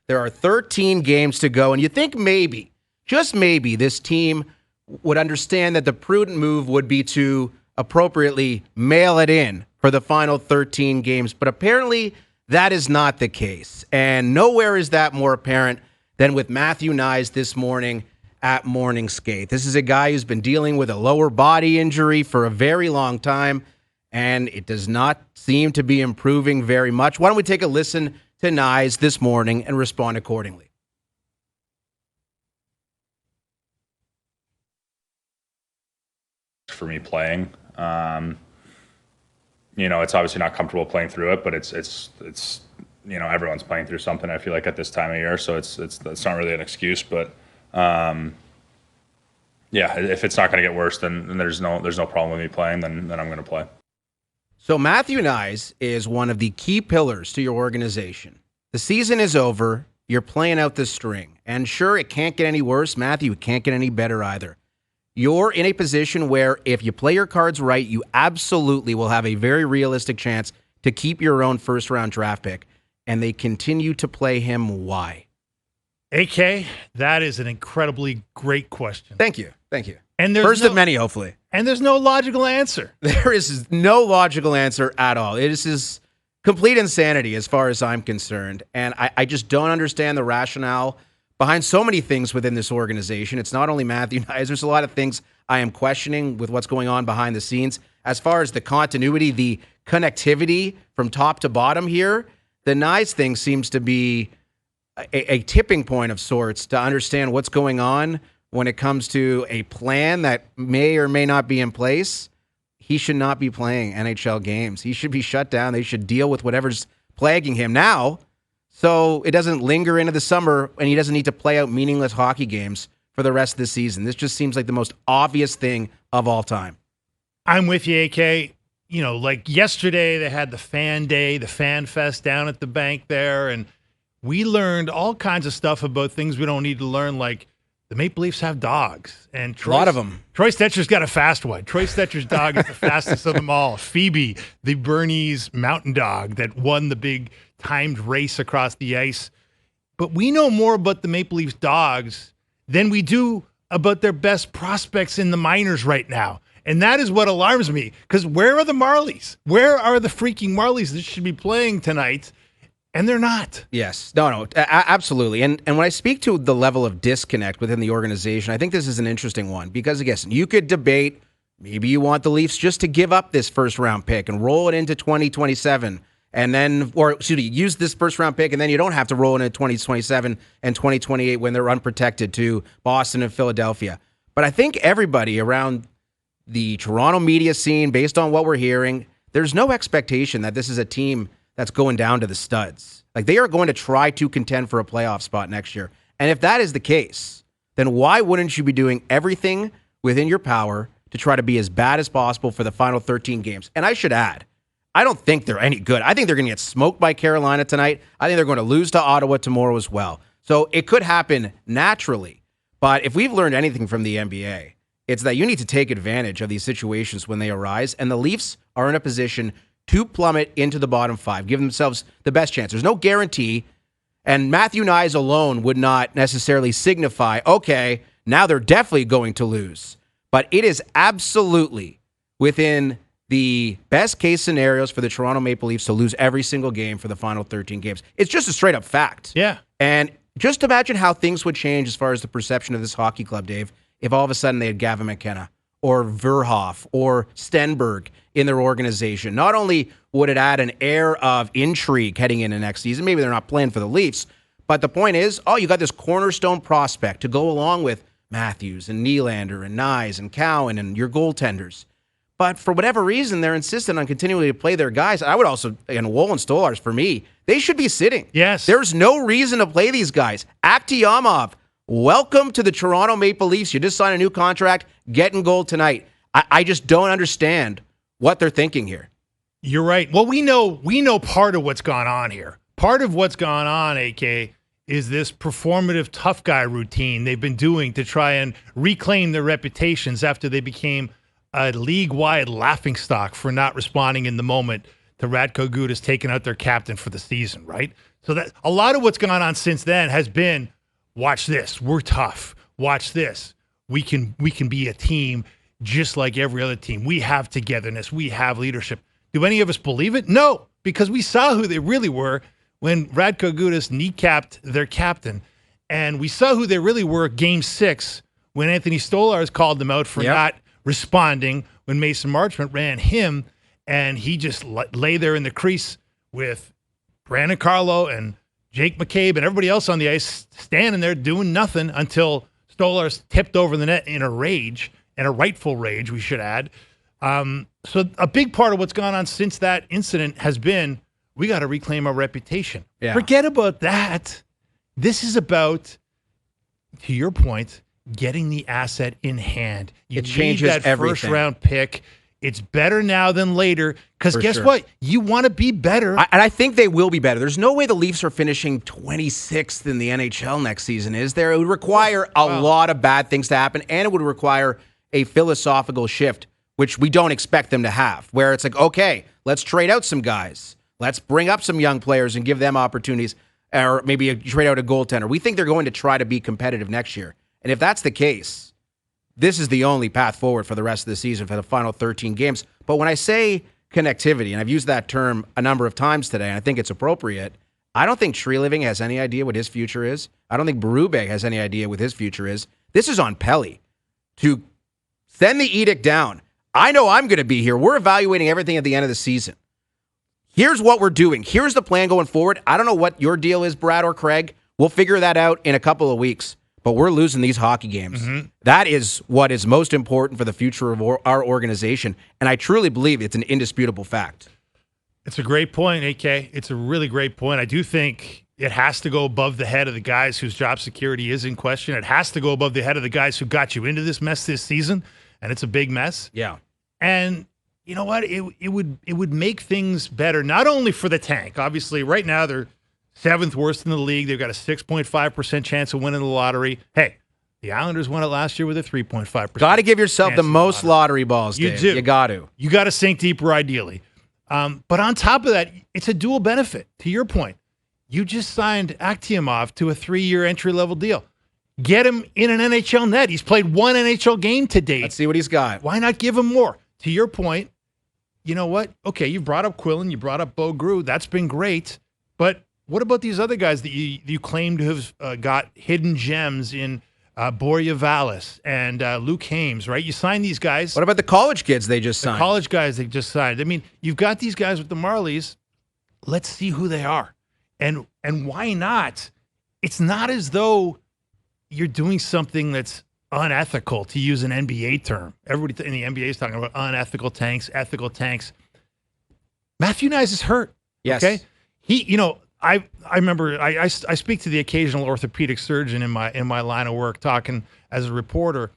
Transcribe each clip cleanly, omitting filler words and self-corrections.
There are 13 games to go, and you think maybe, just maybe, this team would understand that the prudent move would be to appropriately mail it in for the final 13 games. But apparently that is not the case. And nowhere is that more apparent than with Matthew Knies this morning at Morning Skate. This is a guy who's been dealing with a lower body injury for a very long time, and it does not seem to be improving very much. Why don't we take a listen to Knies this morning and respond accordingly? For me playing, it's obviously not comfortable playing through it, but it's everyone's playing through something, I feel like, at this time of year, so it's not really an excuse, but if it's not going to get worse, then there's no problem with me playing, then I'm going to play. So Matthew Knies is one of the key pillars to your organization. The season is over. You're playing out this string. And sure, it can't get any worse. Matthew, it can't get any better either. You're in a position where if you play your cards right, you absolutely will have a very realistic chance to keep your own first-round draft pick. And they continue to play him. Why? AK, that is an incredibly great question. Thank you. And First of many, hopefully. And there's no logical answer. There is no logical answer at all. It is complete insanity as far as I'm concerned. And I just don't understand the rationale behind so many things within this organization. It's not only Matthew Knies. There's a lot of things I am questioning with what's going on behind the scenes. As far as the continuity, the connectivity from top to bottom here, the Knies thing seems to be a tipping point of sorts to understand what's going on when it comes to a plan that may or may not be in place. He should not be playing NHL games. He should be shut down. They should deal with whatever's plaguing him now so it doesn't linger into the summer and he doesn't need to play out meaningless hockey games for the rest of the season. This just seems like the most obvious thing of all time. I'm with you, AK. Like yesterday they had the fan day, the fan fest down at the bank there, and we learned all kinds of stuff about things we don't need to learn, like the Maple Leafs have dogs. And a lot of them. Troy Stetcher's got a fast one. Troy Stetcher's dog is the fastest of them all. Phoebe, the Bernese mountain dog that won the big timed race across the ice. But we know more about the Maple Leafs dogs than we do about their best prospects in the minors right now. And that is what alarms me, because where are the Marlies? Where are the freaking Marlies that should be playing tonight? And they're not. Yes. No, absolutely. And when I speak to the level of disconnect within the organization, I think this is an interesting one because, again, you could debate, maybe you want the Leafs just to give up this first-round pick and roll it into 2027 and then, use this first-round pick and then you don't have to roll it into 2027 and 2028 when they're unprotected to Boston and Philadelphia. But I think everybody around the Toronto media scene, based on what we're hearing, there's no expectation that this is a team that's going down to the studs. Like, they are going to try to contend for a playoff spot next year. And if that is the case, then why wouldn't you be doing everything within your power to try to be as bad as possible for the final 13 games? And I should add, I don't think they're any good. I think they're going to get smoked by Carolina tonight. I think they're going to lose to Ottawa tomorrow as well. So it could happen naturally. But if we've learned anything from the NBA, it's that you need to take advantage of these situations when they arise. And the Leafs are in a position to plummet into the bottom five, give themselves the best chance. There's no guarantee, and Matthew Knies alone would not necessarily signify, okay, now they're definitely going to lose. But it is absolutely within the best case scenarios for the Toronto Maple Leafs to lose every single game for the final 13 games. It's just a straight up fact. Yeah. And just imagine how things would change as far as the perception of this hockey club, Dave, if all of a sudden they had Gavin McKenna or Verhoff or Stenberg in their organization. Not only would it add an air of intrigue heading into next season, maybe they're not playing for the Leafs, but the point is, you got this cornerstone prospect to go along with Matthews and Nylander and Knies and Cowan and your goaltenders. But for whatever reason, they're insistent on continuing to play their guys. I would also, and Woll and Stolarz, for me, they should be sitting. Yes. There's no reason to play these guys. Akhtiamov, welcome to the Toronto Maple Leafs. You just signed a new contract, get in goal tonight. I just don't understand what they're thinking here. You're right. Well, we know part of what's gone on here. Part of what's gone on, AK, is this performative tough guy routine they've been doing to try and reclaim their reputations after they became a league-wide laughingstock for not responding in the moment to Radko Gudas taking out their captain for the season, right? So that a lot of what's gone on since then has been, watch this, we're tough. Watch this, we can be a team just like every other team. We have togetherness. We have leadership. Do any of us believe it? No, because we saw who they really were when Radko Gudas kneecapped their captain. And we saw who they really were Game 6 when Anthony Stolarz called them out for not responding when Mason Marchment ran him. And he just lay there in the crease with Brandon Carlo and Jake McCabe and everybody else on the ice standing there doing nothing until Stolarz tipped over the net in a rage. And a rightful rage, we should add. So a big part of what's gone on since that incident has been, we got to reclaim our reputation. Yeah. Forget about that. This is about, to your point, getting the asset in hand. You it changes need that everything. First-round pick. It's better now than later, because guess what? You want to be better. And I think they will be better. There's no way the Leafs are finishing 26th in the NHL next season, is there? It would require a lot of bad things to happen, and it would require a philosophical shift, which we don't expect them to have, where it's like, okay, let's trade out some guys. Let's bring up some young players and give them opportunities, or maybe trade out a goaltender. We think they're going to try to be competitive next year. And if that's the case, this is the only path forward for the rest of the season for the final 13 games. But when I say connectivity, and I've used that term a number of times today, and I think it's appropriate, I don't think Tree Living has any idea what his future is. I don't think Berube has any idea what his future is. This is on Pelly to send the edict down. I know I'm going to be here. We're evaluating everything at the end of the season. Here's what we're doing. Here's the plan going forward. I don't know what your deal is, Brad or Craig. We'll figure that out in a couple of weeks. But we're losing these hockey games. Mm-hmm. That is what is most important for the future of our organization. And I truly believe it's an indisputable fact. It's a great point, AK. It's a really great point. I do think it has to go above the head of the guys whose job security is in question. It has to go above the head of the guys who got you into this mess this season. And it's a big mess. Yeah. And you know what? It would make things better, not only for the Tank. Obviously, right now they're 7th worst in the league. They've got a 6.5% chance of winning the lottery. Hey, the Islanders won it last year with a 3.5%. Got to give yourself the most lottery balls, Dave. You do. You got to. You got to sink deeper, ideally. But on top of that, it's a dual benefit. To your point, you just signed Akhtiamov to a 3-year entry-level deal. Get him in an NHL net. He's played one NHL game to date. Let's see what he's got. Why not give him more? To your point, you know what? Okay, you brought up Quillen, you brought up Bo Grew. That's been great. But what about these other guys that you claim to have got hidden gems in Borja Vallis and Luke Hames, right? You signed these guys. What about the college kids they just signed? The college guys they just signed. I mean, you've got these guys with the Marlies. Let's see who they are. And why not? It's not as though you're doing something that's unethical, to use an NBA term. Everybody in the NBA is talking about unethical tanks, ethical tanks. Matthew Knies is hurt. Yes. Okay. I remember I speak to the occasional orthopedic surgeon in my line of work, talking as a reporter,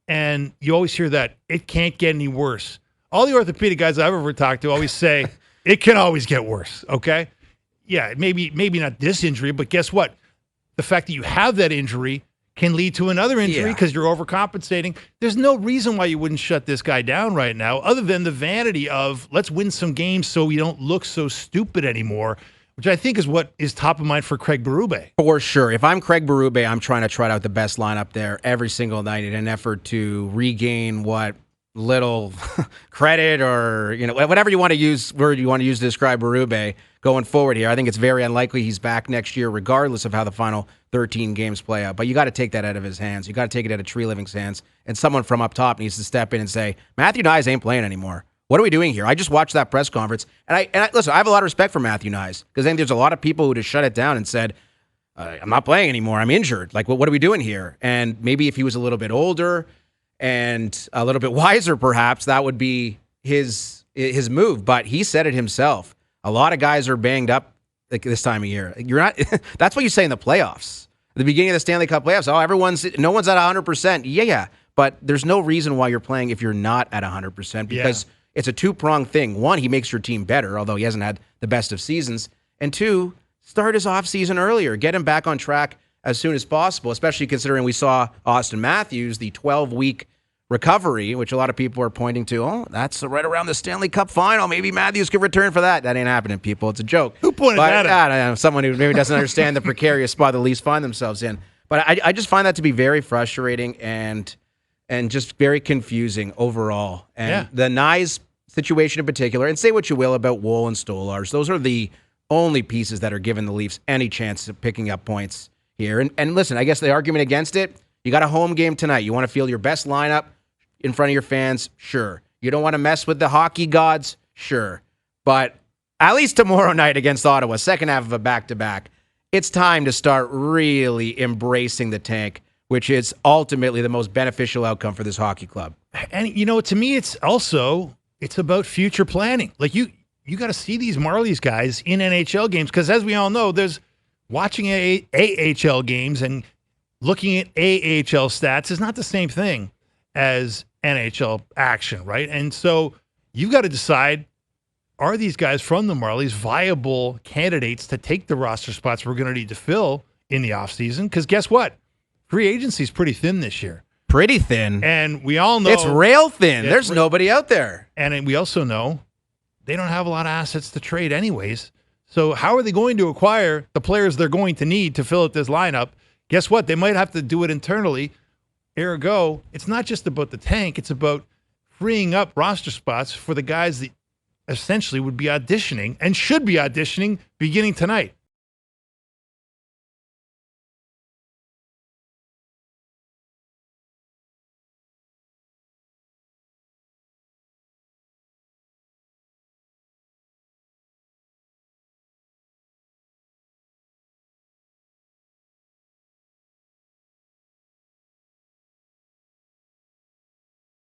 and you always hear that it can't get any worse. All the orthopedic guys I've ever talked to always say it can always get worse. Okay. Yeah. Maybe not this injury, but guess what? The fact that you have that injury can lead to another injury because you're overcompensating. There's no reason why you wouldn't shut this guy down right now, other than the vanity of let's win some games so we don't look so stupid anymore, which I think is what is top of mind for Craig Berube. For sure. If I'm Craig Berube, I'm trying to trot out the best lineup there every single night in an effort to regain what little credit or whatever you want to use, word you want to use to describe Berube going forward here. I think it's very unlikely he's back next year, regardless of how the final 13 games play out. But you got to take that out of his hands. You got to take it out of Tree Living's hands. And someone from up top needs to step in and say, Matthew Knies ain't playing anymore. What are we doing here? I just watched that press conference. And I listen, I have a lot of respect for Matthew Knies because I think there's a lot of people who just shut it down and said, I'm not playing anymore. I'm injured. Like, what are we doing here? And maybe if he was a little bit older and a little bit wiser, perhaps, that would be his move. But he said it himself. A lot of guys are banged up like this time of year. You're not. That's what you say in the playoffs. At the beginning of the Stanley Cup playoffs, no one's at 100%. Yeah. But there's no reason why you're playing if you're not at 100% because it's a two-pronged thing. One, he makes your team better, although he hasn't had the best of seasons. And two, start his offseason earlier. Get him back on track as soon as possible, especially considering we saw Austin Matthews, the 12-week recovery, which a lot of people are pointing to. Oh, that's right around the Stanley Cup final. Maybe Matthews could return for that. That ain't happening, people. It's a joke. Who pointed that out? I don't know, someone who maybe doesn't understand the precarious spot the Leafs find themselves in. But I just find that to be very frustrating and just very confusing overall. And the Knies situation in particular, and say what you will about Woll and Stolars, those are the only pieces that are giving the Leafs any chance of picking up points here. And listen, I guess the argument against it, you got a home game tonight. You want to field your best lineup in front of your fans? Sure. You don't want to mess with the hockey gods? Sure. But at least tomorrow night against Ottawa, second half of a back-to-back, it's time to start really embracing the tank, which is ultimately the most beneficial outcome for this hockey club. And, to me, it's about future planning. Like, you got to see these Marlies guys in NHL games, because as we all know, there's watching AHL games and looking at AHL stats is not the same thing as NHL action, right? And so you've got to decide, are these guys from the Marlies viable candidates to take the roster spots we're going to need to fill in the offseason? Because guess what? Free agency is pretty thin this year. Pretty thin. And we all know it's rail thin. There's nobody out there. And we also know they don't have a lot of assets to trade anyways. So how are they going to acquire the players they're going to need to fill out this lineup? Guess what? They might have to do it internally. Ergo, it's not just about the tank. It's about freeing up roster spots for the guys that essentially would be auditioning and should be auditioning beginning tonight.